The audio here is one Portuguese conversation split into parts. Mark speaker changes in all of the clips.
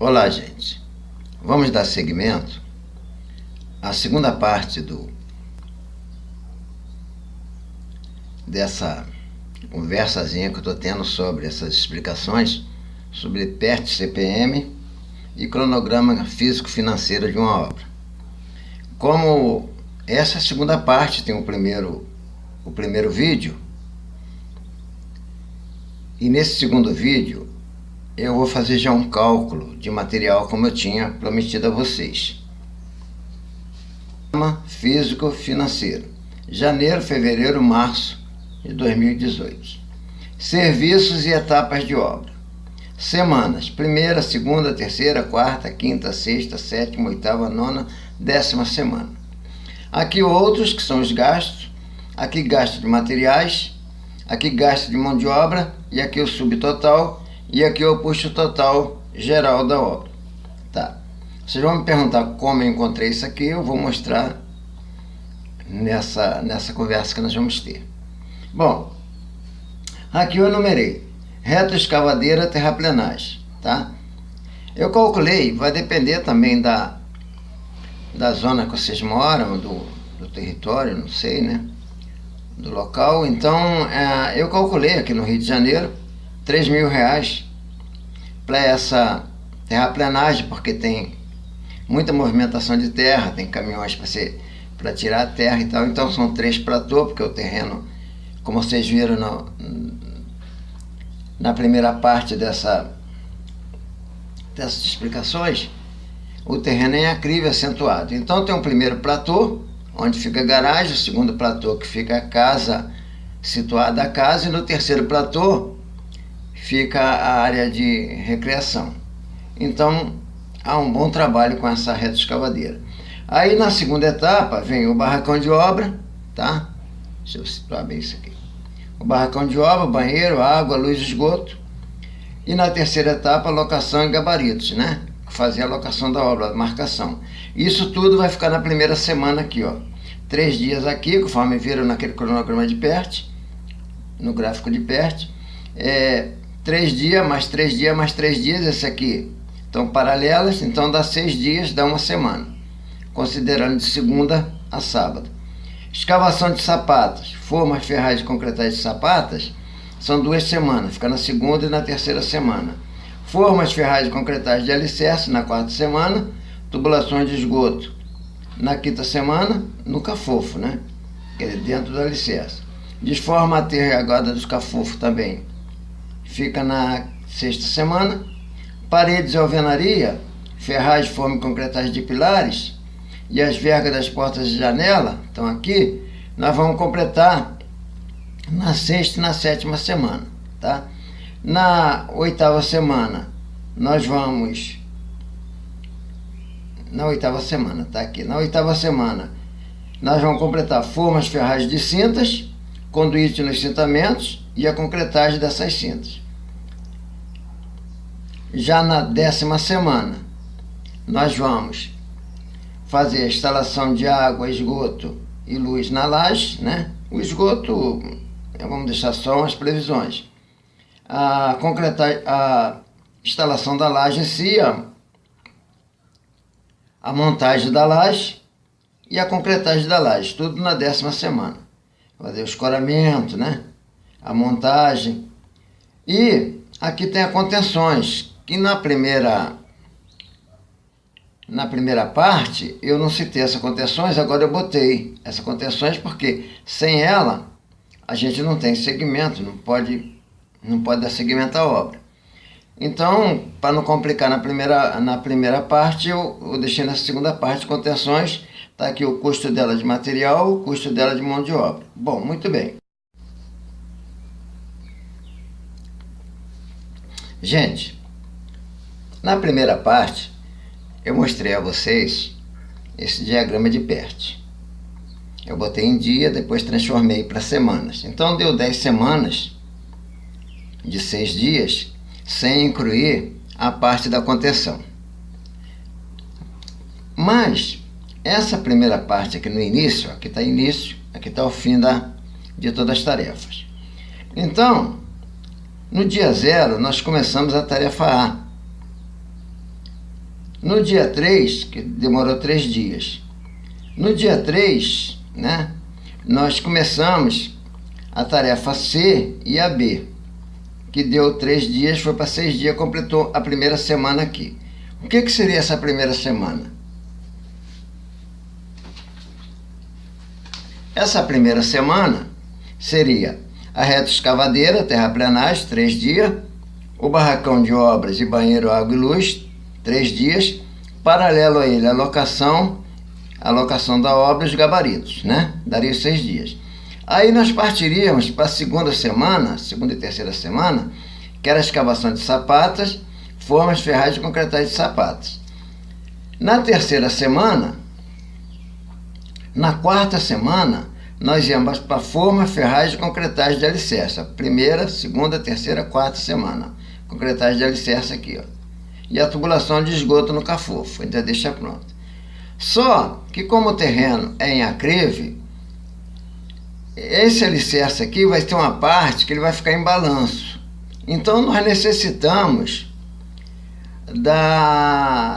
Speaker 1: Olá, gente. Vamos dar seguimento à segunda parte dessa conversazinha que eu estou tendo sobre essas explicações sobre PERT, CPM e cronograma físico-financeiro de uma obra. Como essa segunda parte tem o primeiro vídeo, e nesse segundo vídeo eu vou fazer já um cálculo de material como eu tinha prometido a vocês. Físico-financeiro, janeiro, fevereiro, março de 2018. Serviços e etapas de obra. Semanas, primeira, segunda, terceira, quarta, quinta, sexta, sétima, oitava, nona, 10ª semana. Aqui outros que são os gastos, aqui gasto de materiais, aqui gasto de mão de obra, e aqui o subtotal, e aqui eu puxo o total geral da obra. Tá. Vocês vão me perguntar como eu encontrei isso aqui, eu vou mostrar nessa conversa que nós vamos ter. Bom, aqui eu enumerei retroescavadeira, terraplenagem, tá? Eu calculei, vai depender também da zona que vocês moram, do território, não sei, né? Do local. Então, eu calculei aqui no Rio de Janeiro R$3.000 para essa terraplenagem, porque tem muita movimentação de terra, tem caminhões para tirar a terra e tal. Então são 3 platôs, porque o terreno, como vocês viram na primeira parte dessas explicações, o terreno é acrível, acentuado. Então tem um primeiro platô, onde fica a garagem, o segundo platô que fica a casa, situada a casa, e no terceiro platô fica a área de recreação. Então há um bom trabalho com essa retroescavadeira. Aí na segunda etapa vem o barracão de obra, tá? Deixa eu situar bem isso aqui. O barracão de obra, banheiro, água, luz e esgoto. E na terceira etapa, locação e gabaritos, né? Fazer a locação da obra, a marcação. Isso tudo vai ficar na primeira semana aqui, ó. 3 dias aqui, conforme viram naquele cronograma de PERT, no gráfico de PERT. 3 dias, mais 3 dias, mais 3 dias, esse aqui estão paralelas, então dá 6 dias, dá uma semana, considerando de segunda a sábado. Escavação de sapatas, formas, ferragens e concretagem de sapatas, são 2 semanas, fica na segunda e na terceira semana. Formas, ferragens e concretagem de alicerce na 4ª semana, tubulações de esgoto na 5ª semana, no cafofo, né? Que é dentro do alicerce. Desforma a terra e a guarda dos cafofos também fica na 6ª semana. Paredes e alvenaria, ferragem, forma e concretagem de pilares e as vergas das portas de janela, estão aqui, nós vamos completar na 6ª e na 7ª semana, tá? Na 8ª semana, nós vamos... Na 8ª semana, tá aqui. Na 8ª semana, nós vamos completar formas, ferragens de cintas, conduíte nos cintamentos e a concretagem dessas cintas. Já na 10ª semana, nós vamos fazer a instalação de água, esgoto e luz na laje, né? O esgoto, vamos deixar só as previsões. A instalação da laje em si, a montagem da laje e a concretagem da laje, tudo na 10ª semana. Fazer o escoramento, né? A montagem. E aqui tem as contenções, que na primeira parte eu não citei essas contenções, agora eu botei essas contenções porque sem ela a gente não tem segmento, não pode dar segmento à obra. Então, para não complicar na primeira parte, eu deixei na segunda parte contenções. Está aqui o custo dela de material, o custo dela de mão de obra. Bom, muito bem. Gente, na primeira parte, eu mostrei a vocês esse diagrama de PERT. Eu botei em dia, depois transformei para semanas. Então, deu 10 semanas de 6 dias, sem incluir a parte da contenção. Mas essa primeira parte aqui no início, aqui está início, aqui está o fim de todas as tarefas. Então, no dia 0, nós começamos a tarefa A. No dia 3, que demorou 3 dias, no dia 3, né, nós começamos a tarefa C e a B, que deu 3 dias, foi para 6 dias, completou a primeira semana aqui. O que seria essa primeira semana? Essa primeira semana seria a reta escavadeira, terraplenagem, 3 dias, o barracão de obras e banheiro, água e luz, 3 dias, paralelo a ele, a locação da obra e os gabaritos, né? Daria 6 dias. Aí nós partiríamos para a segunda e terceira semana, que era a escavação de sapatas, formas, ferragens e concretagem de sapatas. Na terceira semana, na quarta semana, nós íamos para forma, ferragem e concretagem de alicerce. A primeira, segunda, terceira, quarta semana. Concretagem de alicerce aqui, ó. E a tubulação de esgoto no cafofo, ainda deixa pronto. Só que como o terreno é em aclive, esse alicerce aqui vai ter uma parte que ele vai ficar em balanço. Então nós necessitamos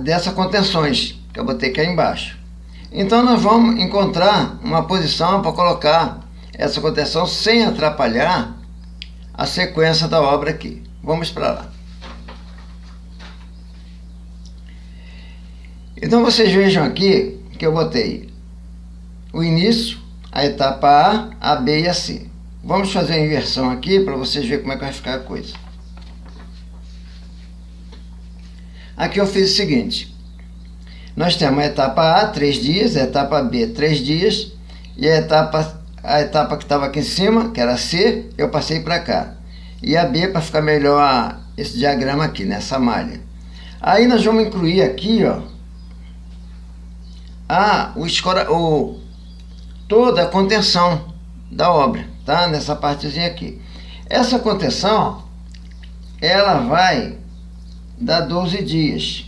Speaker 1: dessas contenções que eu botei aqui embaixo. Então nós vamos encontrar uma posição para colocar essa contenção sem atrapalhar a sequência da obra aqui. Vamos para lá. Então vocês vejam aqui que eu botei o início, a etapa A, a B e a C. Vamos fazer a inversão aqui para vocês verem como é que vai ficar a coisa. Aqui eu fiz o seguinte. Nós temos a etapa A, 3 dias, a etapa B, 3 dias, e a etapa que estava aqui em cima, que era C, eu passei para cá. E a B, para ficar melhor esse diagrama aqui, nessa malha. Aí nós vamos incluir aqui, ó, toda a contenção da obra, tá? Nessa partezinha aqui. Essa contenção, ela vai dar 12 dias.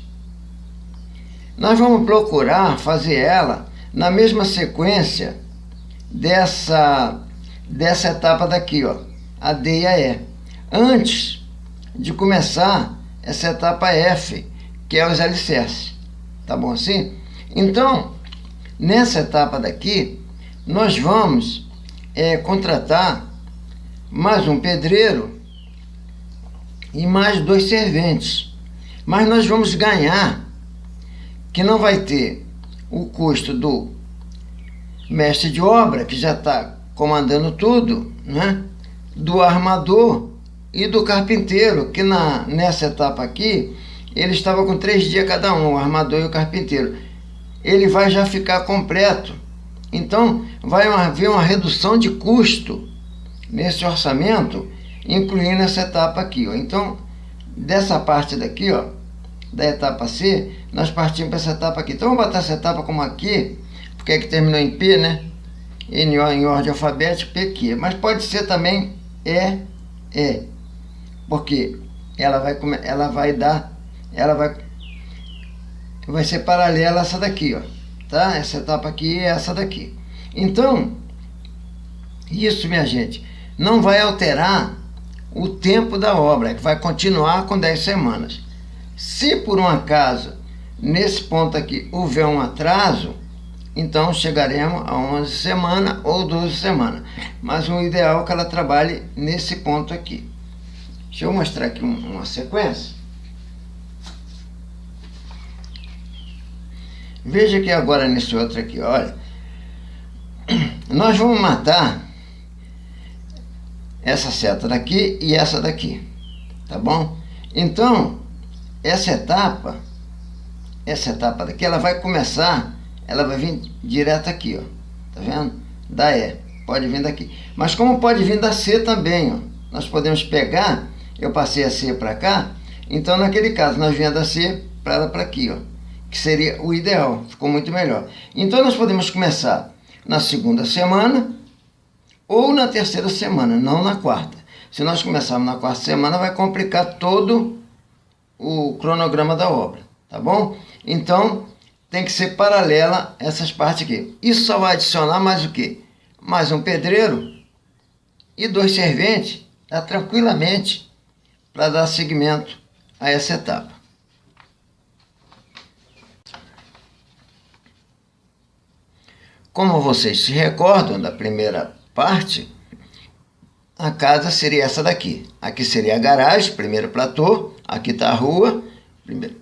Speaker 1: Nós vamos procurar fazer ela na mesma sequência dessa etapa daqui, ó, a D e a E. Antes de começar essa etapa F, que é os alicerces. Tá bom assim? Então, nessa etapa daqui, nós vamos contratar mais um pedreiro e mais 2 serventes. Mas nós vamos ganhar, que não vai ter o custo do mestre de obra, que já está comandando tudo, né? Do armador e do carpinteiro, que nessa etapa aqui, ele estava com 3 dias cada um, o armador e o carpinteiro. Ele vai já ficar completo. Então, vai haver uma redução de custo nesse orçamento, incluindo essa etapa aqui, ó. Então, dessa parte daqui, ó, da etapa C, nós partimos para essa etapa aqui. Então, vamos botar essa etapa como aqui, porque é que terminou em P, né? Em ordem alfabética, P aqui. Mas pode ser também E, porque vai ser paralela a essa daqui, ó, tá? Essa etapa aqui e essa daqui. Então, isso, minha gente, não vai alterar o tempo da obra, que vai continuar com 10 semanas. Se por um acaso, nesse ponto aqui, houver um atraso, então chegaremos a 11 semanas ou 12 semanas. Mas o ideal é que ela trabalhe nesse ponto aqui. Deixa eu mostrar aqui uma sequência. Veja que agora nesse outro aqui, olha, nós vamos matar essa seta daqui e essa daqui, tá bom? Então, essa etapa daqui, ela vai começar, ela vai vir direto aqui, ó, tá vendo? Da E, pode vir daqui. Mas como pode vir da C também, ó, nós podemos pegar, eu passei a C para cá, então naquele caso nós viemos da C para ela para aqui, ó, que seria o ideal, ficou muito melhor. Então nós podemos começar na segunda semana ou na terceira semana, não na quarta. Se nós começarmos na quarta semana, vai complicar todo o cronograma da obra, tá bom? Então, tem que ser paralela essas partes aqui. Isso só vai adicionar mais o quê? Mais um pedreiro e 2 serventes, tá? Tranquilamente, para dar seguimento a essa etapa. Como vocês se recordam da primeira parte, a casa seria essa daqui. Aqui seria a garagem, primeiro platô, aqui está a rua, primeiro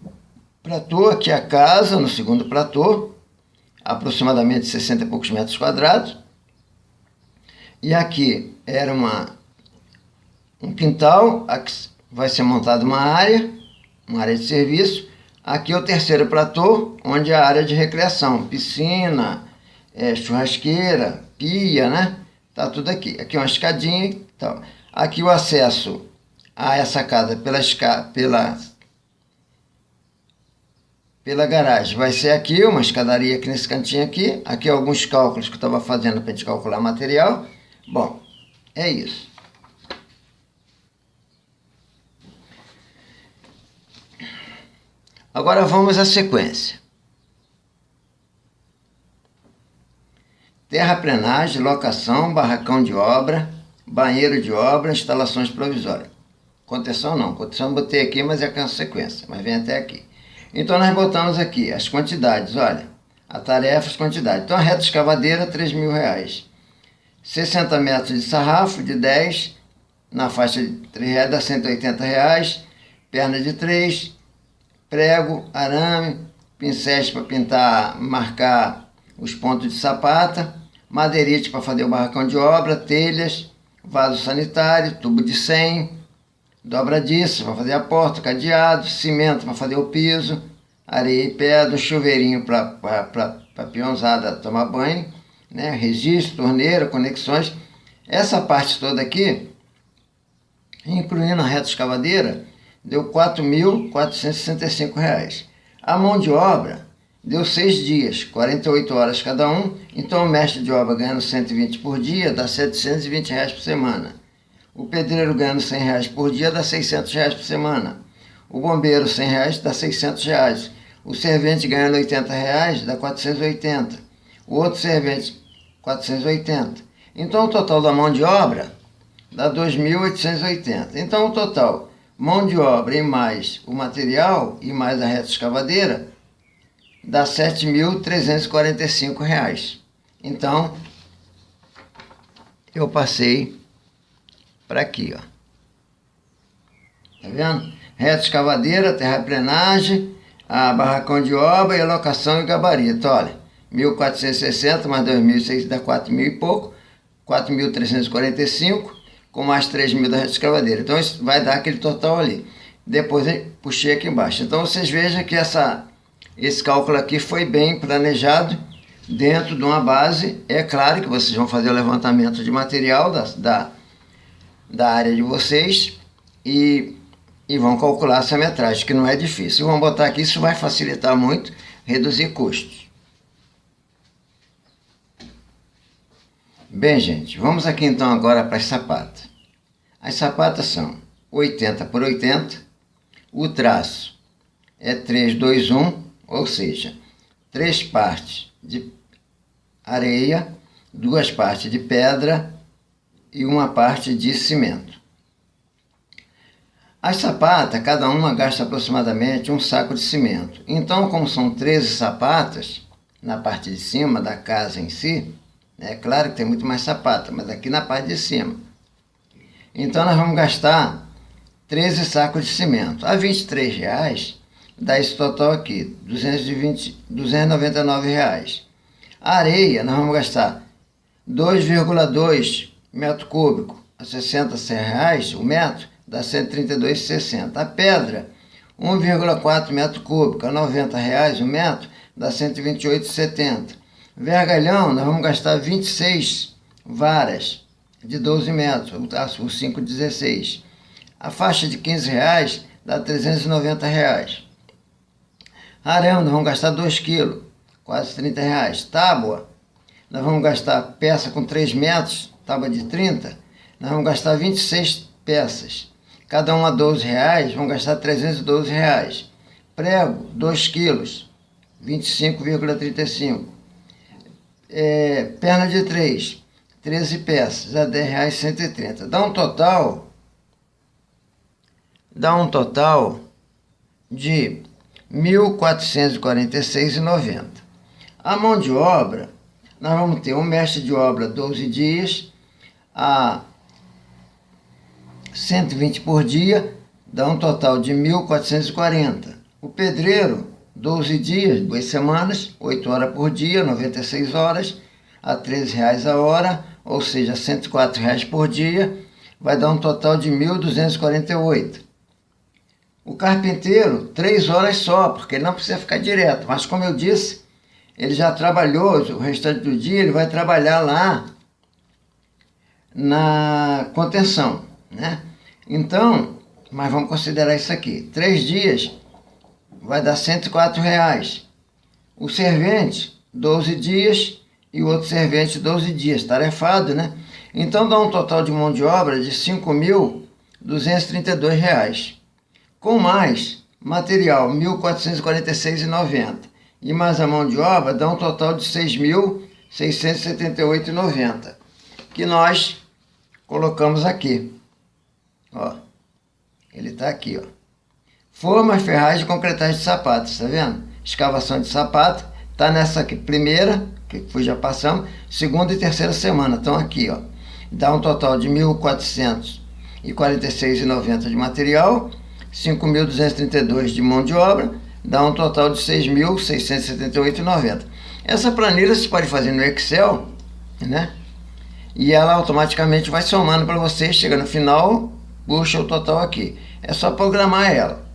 Speaker 1: platô, aqui a casa, no segundo platô, aproximadamente 60 e poucos metros quadrados. E aqui era um quintal, aqui vai ser montada uma área de serviço. Aqui é o terceiro platô, onde é a área de recreação, piscina, churrasqueira, pia, né? Tá tudo aqui. Aqui é uma escadinha e tal. Aqui o acesso a essa casa pela garagem vai ser aqui, uma escadaria aqui nesse cantinho aqui. Aqui alguns cálculos que eu estava fazendo para a gente calcular material. Bom, é isso. Agora vamos à sequência. Terraplenagem, locação, barracão de obra, banheiro de obra, instalações provisórias. Contenção não, contenção eu botei aqui, mas é a consequência, mas vem até aqui. Então nós botamos aqui as quantidades, olha, a tarefa, as quantidades. Então a reta escavadeira, R$3.000. 60 metros de sarrafo, de 10, na faixa de R$3 dá R$180. Perna de 3, prego, arame, pincéis para pintar, marcar os pontos de sapata, madeirite para fazer o barracão de obra, telhas, vaso sanitário, tubo de 100, dobradiça para fazer a porta, cadeado, cimento para fazer o piso, areia e pedra, chuveirinho para peãozada tomar banho, né? Registro, torneira, conexões. Essa parte toda aqui, incluindo a reta escavadeira, deu R$4.465. A mão de obra deu 6 dias, 48 horas cada um. Então o mestre de obra ganhando 120 por dia, dá R$720 por semana. O pedreiro ganhando R$100 por dia, dá R$600 por semana. O bombeiro R$100, dá R$600. O servente ganhando R$80, dá R$480. O outro servente, R$480. Então o total da mão de obra dá R$2.880. Então o total, mão de obra e mais o material e mais a reta escavadeira, dá R$7.345. Então, eu passei para aqui, ó. Tá vendo? Reta escavadeira, terraplenagem, a barracão de obra e a locação e gabarito. Olha, 1.460 mais 2.600 dá 4.000 e pouco, 4.345, com mais 3.000 da reta escavadeira. Então, isso vai dar aquele total ali. Depois eu puxei aqui embaixo. Então, vocês vejam que esse cálculo aqui foi bem planejado dentro de uma base. É claro que vocês vão fazer o levantamento de material da área de vocês e vão calcular essa metragem, que não é difícil. Vamos botar aqui, isso vai facilitar muito, reduzir custos. Bem, gente, vamos aqui então agora para as sapatas. As sapatas são 80 por 80, o traço é 3, 2, 1, ou seja, 3 partes de areia, 2 partes de pedra e 1 parte de cimento. As sapatas, cada uma gasta aproximadamente 1 saco de cimento. Então, como são 13 sapatas na parte de cima da casa em si, é claro que tem muito mais sapata, mas aqui na parte de cima. Então, nós vamos gastar 13 sacos de cimento. A R$23 dá esse total aqui, R$299. A areia, nós vamos gastar 2,2 metro cúbico a R$60 o metro, dá R$132,60. A pedra, 1,4 metro cúbico a R$90 o metro, dá R$128,70. Vergalhão, nós vamos gastar 26 varas de 12 metros, o 5,16. A faixa de R$15 dá R$390. Arame, nós vamos gastar 2 kg, quase R$30. Tábua, nós vamos gastar peça com 3 metros, tábua de 30, nós vamos gastar 26 peças. Cada uma R$12, vamos gastar R$312. Prego, 2 quilos, 25,35. Perna de 3, 13 peças, a R$10,130. Dá um total de R$1.446,90. A mão de obra nós vamos ter um mestre de obra 12 dias, a 120 por dia, dá um total de 1.440. O pedreiro, 12 dias, 2 semanas, 8 horas por dia, 96 horas, a R$13 a hora, ou seja, R$104 por dia, vai dar um total de 1.248. O carpinteiro, 3 horas só, porque ele não precisa ficar direto, mas como eu disse, ele já trabalhou, o restante do dia ele vai trabalhar lá na contenção, né? Então, mas vamos considerar isso aqui, 3 dias vai dar R$104. O servente, 12 dias, e o outro servente, 12 dias, tarefado, né? Então dá um total de mão de obra de R$5.232. Com mais material, R$1.446,90. E mais a mão de obra dá um total de R$6.678,90. Que nós colocamos aqui. Ó, ele está aqui, ó. Formas, ferragens e concretagem de sapatos, tá vendo? Escavação de sapato, tá nessa aqui, primeira, que já passamos, segunda e terceira semana, estão aqui, ó. Dá um total de R$1.446,90 de material, 5.232 de mão de obra, dá um total de R$6.678,90. Essa planilha você pode fazer no Excel, né? E ela automaticamente vai somando para você, chega no final, puxa o total aqui. É só programar ela.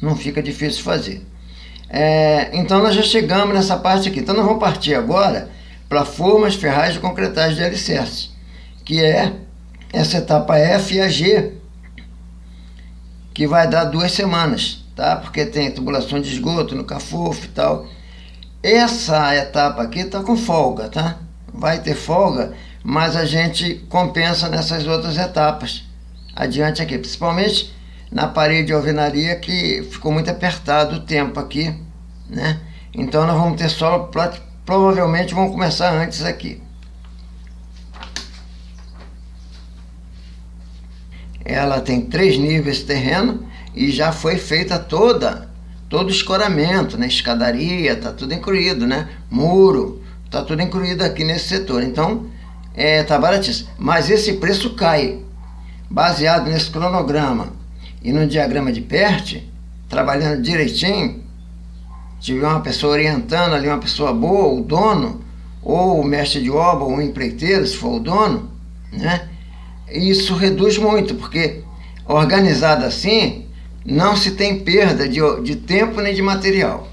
Speaker 1: Não fica difícil fazer. Então nós já chegamos nessa parte aqui. Então nós vamos partir agora para formas, ferragens e concretagem de alicerce, que é essa etapa F e a G, que vai dar 2 semanas, tá? Porque tem tubulação de esgoto no Cafofo e tal. Essa etapa aqui está com folga, tá? Vai ter folga, mas a gente compensa nessas outras etapas adiante aqui, principalmente na parede de alvenaria, que ficou muito apertado o tempo aqui, né? Então nós vamos ter solo, provavelmente vamos começar antes aqui. Ela tem 3 níveis de terreno e já foi feita todo o escoramento, né? Escadaria, tá tudo incluído, né? Muro, tá tudo incluído aqui nesse setor. Então, tá baratíssimo. Mas esse preço cai, baseado nesse cronograma e no diagrama de PERT, trabalhando direitinho, tiver uma pessoa orientando ali, uma pessoa boa, o dono, ou o mestre de obra, ou o empreiteiro, se for o dono, né? Isso reduz muito, porque organizado assim, não se tem perda de tempo nem de material.